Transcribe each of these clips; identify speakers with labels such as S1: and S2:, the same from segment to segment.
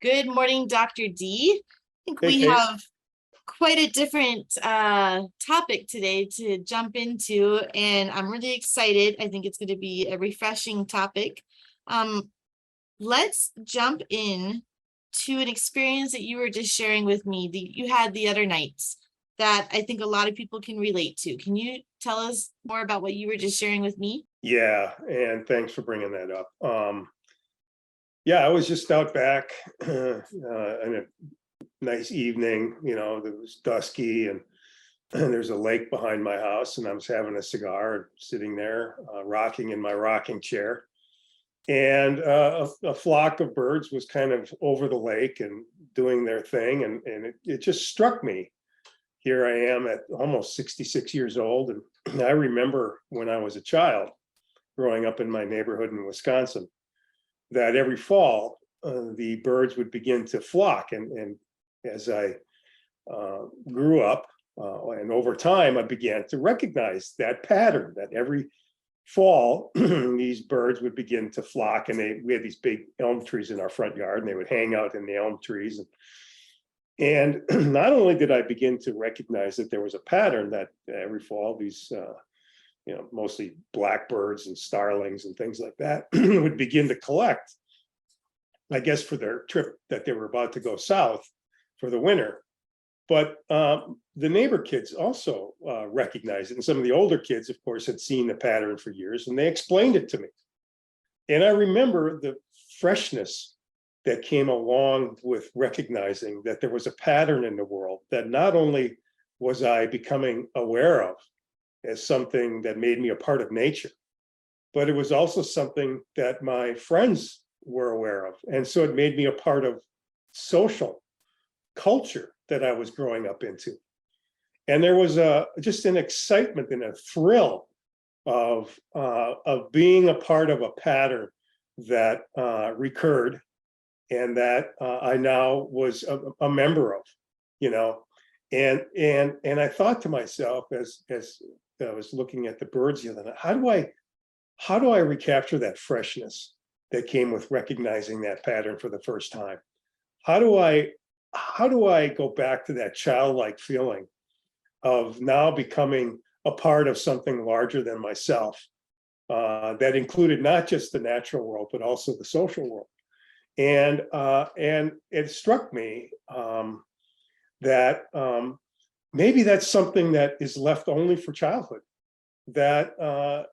S1: Good morning, Dr. D. I think
S2: Hey,
S1: we
S2: Kate.
S1: have quite a different topic today to jump into, and I'm really excited. I think it's going to be a refreshing topic. Um, let's jump in to an experience that you were just sharing with me that you had the other nights that I think a lot of people can relate to. Can you tell us more about what you were just sharing with me?
S2: Yeah, and thanks for bringing that up. Yeah, I was just out back on a nice evening. It was dusky, and there's a lake behind my house, and I was having a cigar, sitting there, rocking in my rocking chair. And a flock of birds was kind of over the lake and doing their thing, and it just struck me. Here I am at almost 66 years old, and I remember when I was a child, growing up in my neighborhood in Wisconsin, that every fall the birds would begin to flock. And as I grew up and over time, I began to recognize that pattern that every fall these birds would begin to flock. And we had these big elm trees in our front yard, and they would hang out in the elm trees. And not only did I begin to recognize that there was a pattern that every fall these mostly blackbirds and starlings and things like that would begin to collect, I guess, for their trip that they were about to go south for the winter. But the neighbor kids also recognized it. And some of the older kids, of course, had seen the pattern for years, and they explained it to me. And I remember the freshness that came along with recognizing that there was a pattern in the world that not only was I becoming aware of as something that made me a part of nature, but it was also something that my friends were aware of. And so it made me a part of social culture that I was growing up into. And there was just an excitement and a thrill of being a part of a pattern that recurred, and that I now was a member of, and I thought to myself as I was looking at the birds the other night, how do I recapture that freshness that came with recognizing that pattern for the first time? How do I go back to that childlike feeling of now becoming a part of something larger than myself, that included not just the natural world, but also the social world? And it struck me that maybe that's something that is left only for childhood. That's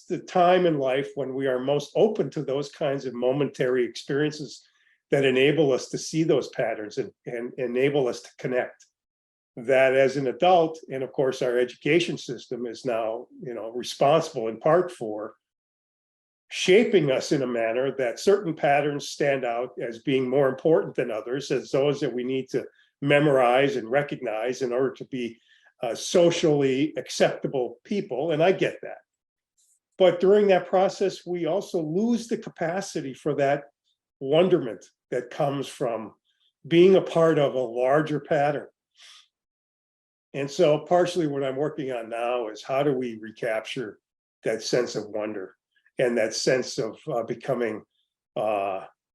S2: the time in life when we are most open to those kinds of momentary experiences that enable us to see those patterns and enable us to connect. That as an adult, and of course our education system is now responsible in part for shaping us in a manner that certain patterns stand out as being more important than others, as those that we need to memorize and recognize in order to be socially acceptable people. And I get that. But during that process, we also lose the capacity for that wonderment that comes from being a part of a larger pattern. And so partially what I'm working on now is how do we recapture that sense of wonder and that sense of becoming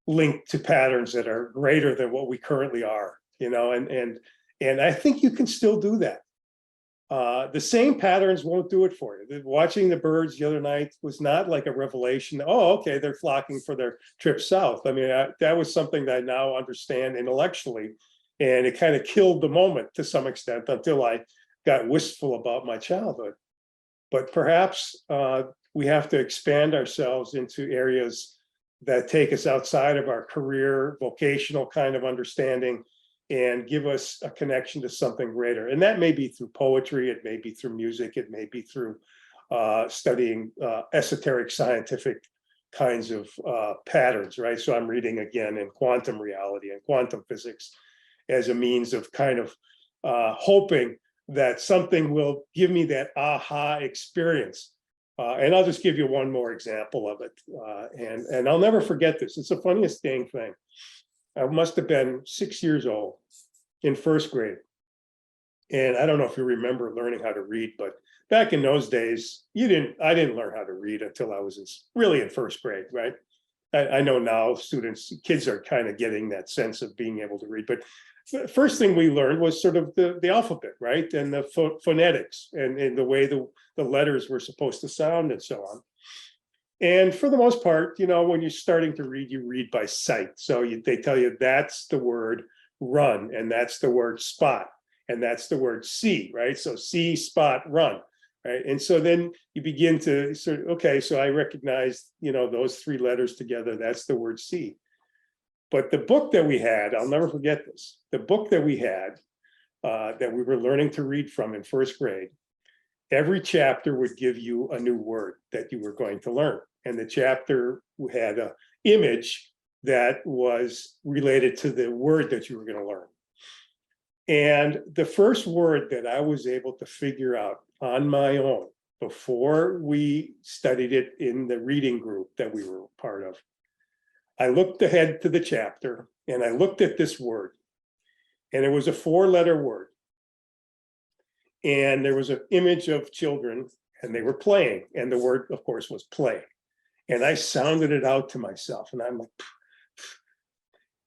S2: linked to patterns that are greater than what we currently are, and I think you can still do that. The same patterns won't do it for you. Watching the birds the other night was not like a revelation. Oh, okay, they're flocking for their trip south. I mean, that was something that I now understand intellectually, and it kind of killed the moment to some extent until I got wistful about my childhood. But perhaps we have to expand ourselves into areas that take us outside of our career, vocational kind of understanding, and give us a connection to something greater. And that may be through poetry, it may be through music, it may be through studying esoteric scientific kinds of patterns, right? So I'm reading again in quantum reality and quantum physics as a means of kind of hoping that something will give me that aha experience. And I'll just give you one more example of it. And I'll never forget this. It's the funniest dang thing. I must have been 6 years old in first grade. And I don't know if you remember learning how to read, but back in those days, I didn't learn how to read until I was really in first grade, right? I know now kids are kind of getting that sense of being able to read, but the first thing we learned was sort of the alphabet, right? And the phonetics and the way the letters were supposed to sound and so on. And for the most part, when you're starting to read, you read by sight. So they tell you that's the word run, and that's the word spot, and that's the word see, right? So see, spot, run, right? And so then you begin to sort of, okay, so I recognize, those three letters together, that's the word see. But the book that we had, I'll never forget this, the book that we had that we were learning to read from in first grade, every chapter would give you a new word that you were going to learn. And the chapter had an image that was related to the word that you were going to learn. And the first word that I was able to figure out on my own before we studied it in the reading group that we were part of, I looked ahead to the chapter and I looked at this word, and it was a 4-letter word. And there was an image of children and they were playing, and the word, of course, was play. And I sounded it out to myself, and I'm like,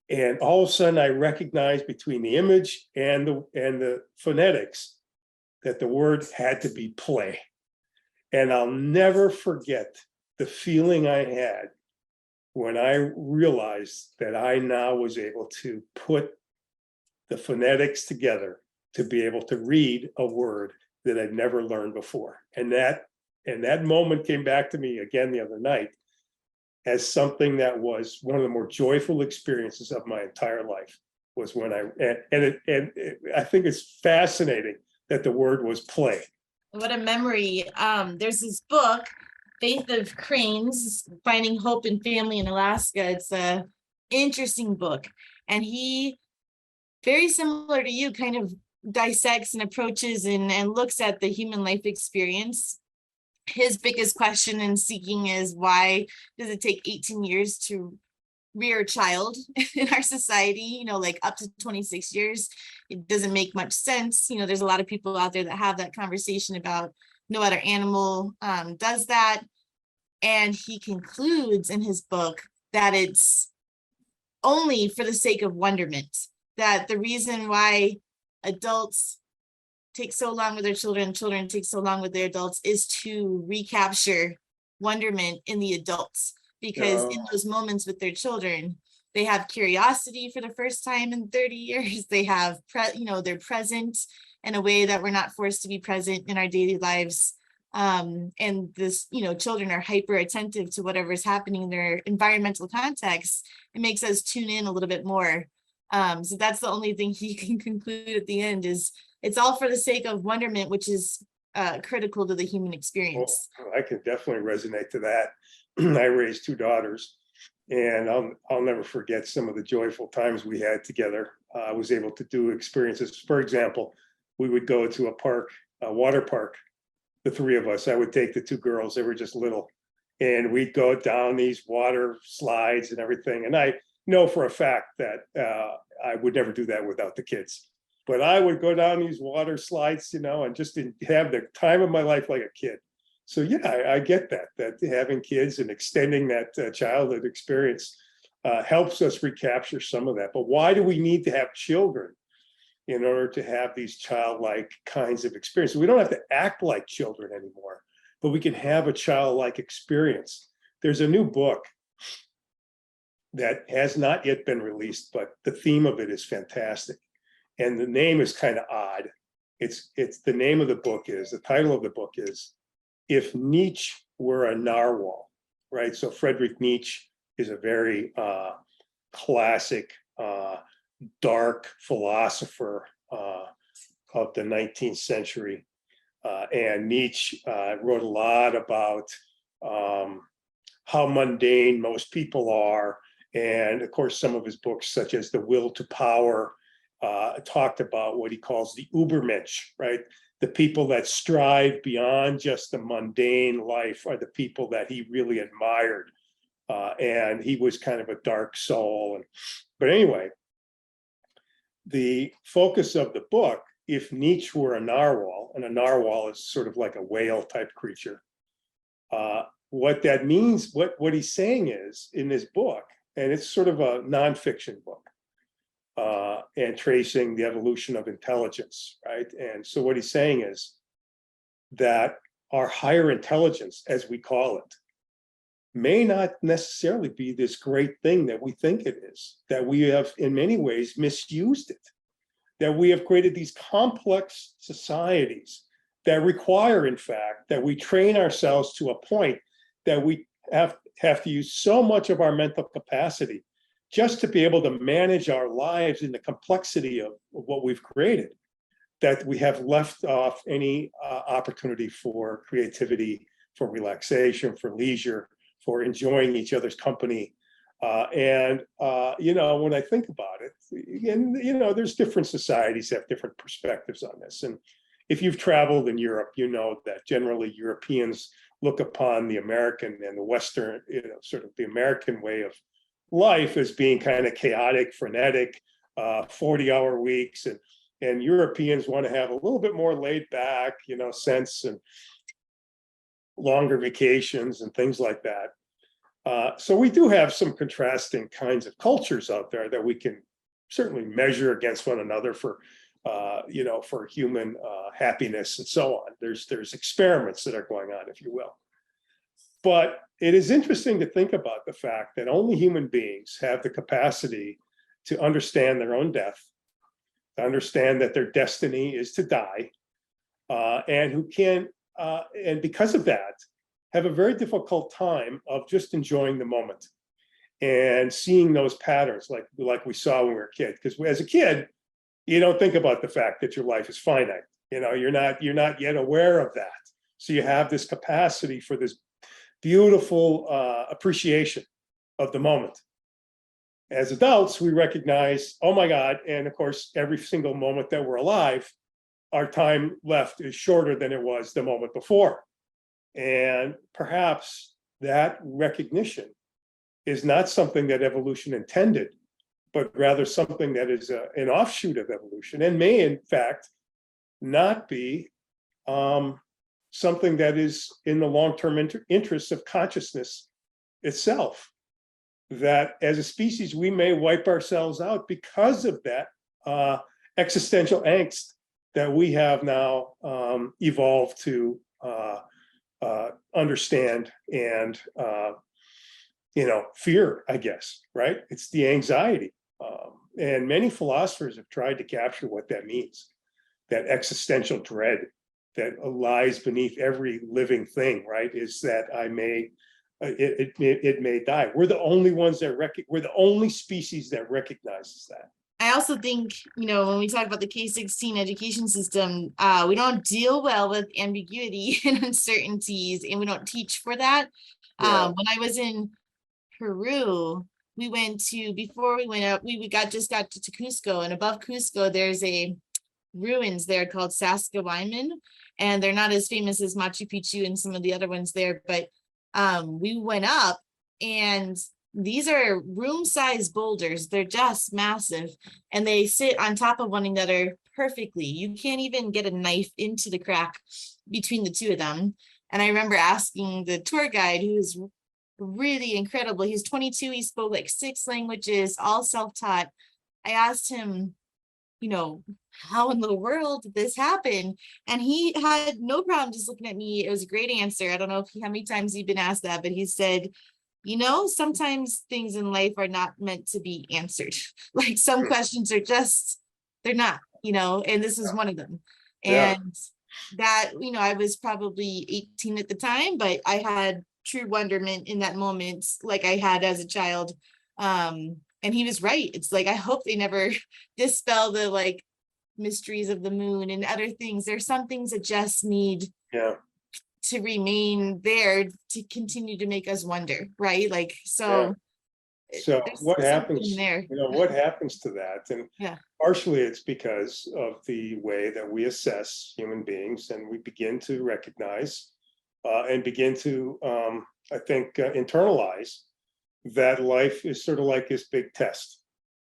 S2: and all of a sudden I recognized between the image and the phonetics that the word had to be play. And I'll never forget the feeling I had when I realized that I now was able to put the phonetics together to be able to read a word that I'd never learned before. And that moment came back to me again the other night as something that was one of the more joyful experiences of my entire life, was when I think it's fascinating that the word was play.
S1: What a memory. There's this book, Faith of Cranes, Finding Hope in Family in Alaska. It's a interesting book. And he, very similar to you, kind of dissects and approaches and looks at the human life experience. His biggest question in seeking is, why does it take 18 years to rear a child in our society? Like up to 26 years, it doesn't make much sense. There's a lot of people out there that have that conversation about no other animal does that. And he concludes in his book that it's only for the sake of wonderment, that the reason why adults take so long with their children take so long with their adults, is to recapture wonderment in the adults. Because in those moments with their children, they have curiosity for the first time in 30 years. They have, they're present in a way that we're not forced to be present in our daily lives. And this, children are hyper attentive to whatever's happening in their environmental context. It makes us tune in a little bit more. So that's the only thing he can conclude at the end, is it's all for the sake of wonderment, which is critical to the human experience.
S2: Well, I can definitely resonate to that. I raised 2 daughters, and I'll never forget some of the joyful times we had together. I was able to do experiences. For example, we would go to a water park, the 3 of us. I would take the 2 girls, they were just little, and we'd go down these water slides and everything. And I know for a fact that I would never do that without the kids. But I would go down these water slides, and just have the time of my life like a kid. So yeah, I get that having kids and extending that childhood experience helps us recapture some of that. But why do we need to have children in order to have these childlike kinds of experiences? We don't have to act like children anymore, but we can have a childlike experience. There's a new book that has not yet been released, but the theme of it is fantastic. And the name is kind of odd. It's the name of the book is, the title of the book is If Nietzsche Were a Narwhal, right? So Friedrich Nietzsche is a very classic, dark philosopher of the 19th century. And Nietzsche wrote a lot about how mundane most people are. And of course, some of his books, such as The Will to Power, talked about what he calls the Ubermensch, right? The people that strive beyond just the mundane life are the people that he really admired. And he was kind of a dark soul. But anyway, the focus of the book, if Nietzsche were a narwhal, and a narwhal is sort of like a whale type creature, what that means, what he's saying is in this book, and it's sort of a nonfiction book, and tracing the evolution of intelligence, right? And so what he's saying is that our higher intelligence, as we call it, may not necessarily be this great thing that we think it is, that we have in many ways misused it, that we have created these complex societies that require, in fact, that we train ourselves to a point that we have to use so much of our mental capacity just to be able to manage our lives in the complexity of what we've created, that we have left off any opportunity for creativity, for relaxation, for leisure, for enjoying each other's company. When I think about it, and there's different societies have different perspectives on this. And if you've traveled in Europe, you know that generally Europeans look upon the American and the Western, sort of the American way of life as being kind of chaotic, frenetic, 40-hour weeks. And Europeans want to have a little bit more laid back, sense, and longer vacations and things like that. So we do have some contrasting kinds of cultures out there that we can certainly measure against one another for human happiness and so on. There's experiments that are going on, if you will. But it is interesting to think about the fact that only human beings have the capacity to understand their own death, to understand that their destiny is to die, and who can, and because of that, have a very difficult time of just enjoying the moment and seeing those patterns like we saw when we were a kid. Because as a kid, you don't think about the fact that your life is finite. You're not yet aware of that. So you have this capacity for this beautiful appreciation of the moment. As adults, we recognize, oh my God, and of course, every single moment that we're alive, our time left is shorter than it was the moment before. And perhaps that recognition is not something that evolution intended, but rather something that is an offshoot of evolution, and may in fact not be something that is in the long-term interests of consciousness itself. That as a species, we may wipe ourselves out because of that existential angst that we have now evolved to understand and fear, I guess, right? It's the anxiety. And many philosophers have tried to capture what that means, that existential dread that lies beneath every living thing, right? Is that it may die. We're the only ones we're the only species that recognizes that.
S1: I also think, when we talk about the K-16 education system, we don't deal well with ambiguity and uncertainties, and we don't teach for that.
S2: Yeah.
S1: When I was in Peru, we went to, before we went up, we just got to Cusco, and above Cusco, there's a ruins there called Sacsayhuaman, and they're not as famous as Machu Picchu and some of the other ones there, but we went up, and these are room-sized boulders. They're just massive, and they sit on top of one another perfectly. You can't even get a knife into the crack between the two of them. And I remember asking the tour guide, who is really incredible. He's 22. He spoke like 6 languages, all self-taught. I asked him, how in the world did this happen? And he had no problem just looking at me. It was a great answer. I don't know how many times you've been asked that, but he said, sometimes things in life are not meant to be answered. Like some questions are just, they're not, and this is one of them. And that, I was probably 18 at the time, but I had true wonderment in that moment, like I had as a child. And he was right. It's like, I hope they never dispel the mysteries of the moon and other things. There's some things that just need to remain there to continue to make us wonder, right? So
S2: what happens
S1: there?
S2: What happens to that? And
S1: Yeah.
S2: Partially it's because of the way that we assess human beings, and we begin to recognize and begin to I think internalize that life is sort of like this big test,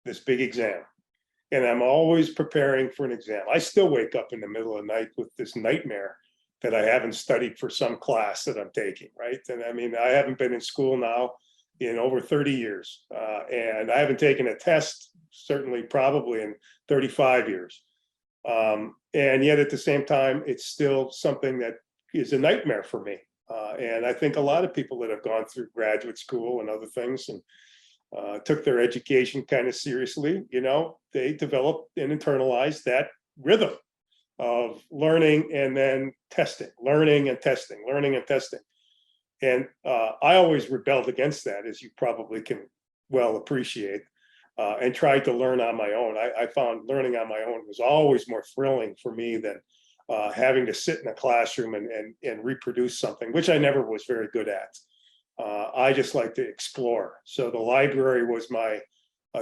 S2: this big exam. And I'm always preparing for an exam. I still wake up in the middle of the night with this nightmare that I haven't studied for some class that I'm taking, right? And I mean, I haven't been in school now in over 30 years, and I haven't taken a test, certainly probably in 35 years. And yet at the same time, it's still something that is a nightmare for me. And I think a lot of people that have gone through graduate school and other things and took their education kind of seriously, they developed and internalized that rhythm of learning and then testing, learning and testing, learning and testing. And I always rebelled against that, as you probably can well appreciate, and tried to learn on my own. I found learning on my own was always more thrilling for me than having to sit in a classroom and reproduce something, which I never was very good at. I just like to explore. So the library was my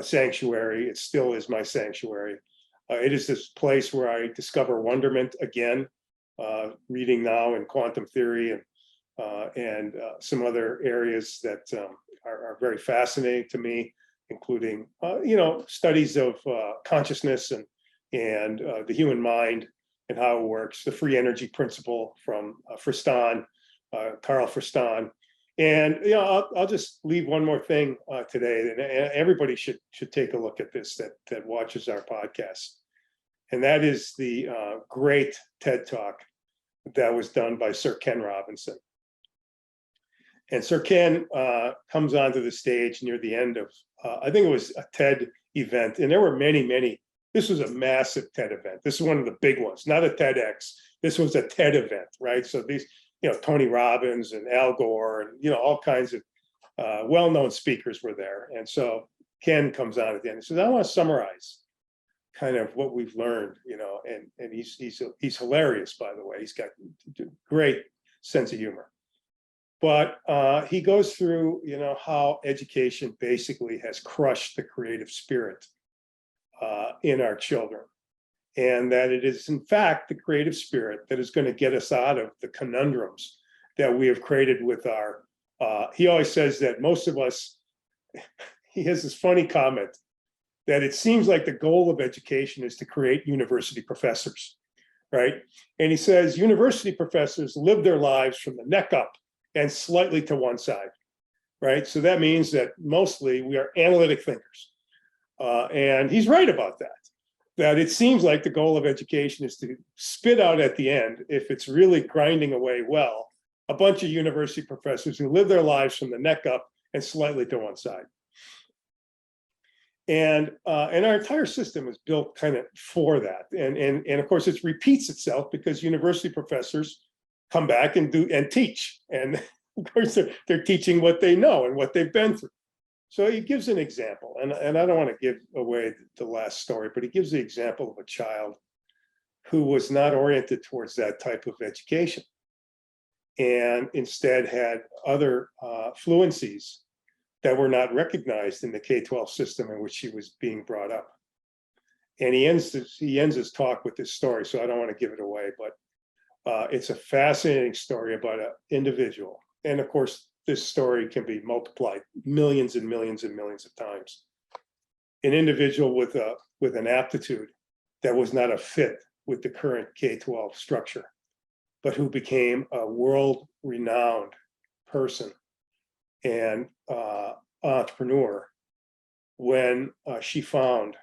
S2: sanctuary. It still is my sanctuary. It is this place where I discover wonderment again, reading now in quantum theory and some other areas that are very fascinating to me, including studies of consciousness and the human mind and how it works, the free energy principle from Carl Friston. And I'll just leave one more thing today, and everybody should take a look at this that watches our podcast, and that is the great TED Talk that was done by Sir Ken Robinson. And Sir Ken comes onto the stage near the end of, I think it was a TED event, and there were many. This was a massive TED event. This is one of the big ones, not a TEDx. This was a TED event, right? So these, Tony Robbins and Al Gore and, all kinds of well-known speakers were there. And so Ken comes on at the end and says, I want to summarize kind of what we've learned, and he's hilarious, by the way. He's got a great sense of humor. But he goes through, how education basically has crushed the creative spirit in our children. And that it is, in fact, the creative spirit that is going to get us out of the conundrums that we have created with our, he always says that most of us, he has this funny comment that it seems like the goal of education is to create university professors, right? And he says university professors live their lives from the neck up and slightly to one side, right? So that means that mostly we are analytic thinkers. And he's right about that it seems like the goal of education is to spit out at the end, if it's really grinding away well, a bunch of university professors who live their lives from the neck up and slightly to one side. And our entire system is built kind of for that. And of course, it repeats itself because university professors come back and teach. And of course, they're teaching what they know and what they've been through. So he gives an example, and I don't want to give away the last story, but he gives the example of a child who was not oriented towards that type of education and instead had other fluencies that were not recognized in the K-12 system in which he was being brought up. And he ends his talk with this story, so I don't want to give it away, but it's a fascinating story about an individual. And of course, this story can be multiplied millions and millions and millions of times. An individual with an aptitude that was not a fit with the current K-12 structure, but who became a world-renowned person and entrepreneur when she found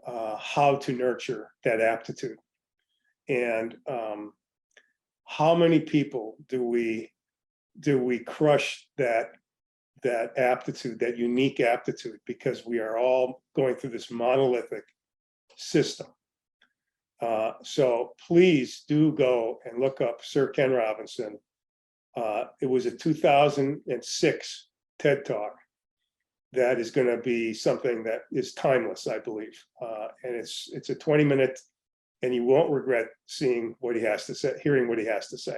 S2: how to nurture that aptitude. And how many people do we crush that aptitude, that unique aptitude, because we are all going through this monolithic system. So please do go and look up Sir Ken Robinson. It was a 2006 TED Talk that is going to be something that is timeless, I believe. And it's a 20-minute, and you won't regret seeing what he has to say, hearing what he has to say.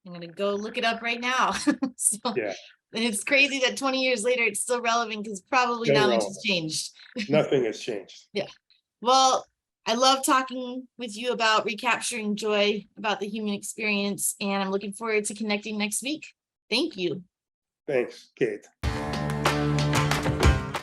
S1: I'm gonna go look it up right now. So,
S2: Yeah.
S1: And it's crazy that 20 years later it's still relevant because probably
S2: Still
S1: not much
S2: relevant.
S1: has changed.
S2: Nothing has changed.
S1: Yeah. Well, I love talking with you about recapturing joy, about the human experience, and I'm looking forward to connecting next week. Thank you.
S2: Thanks, Kate.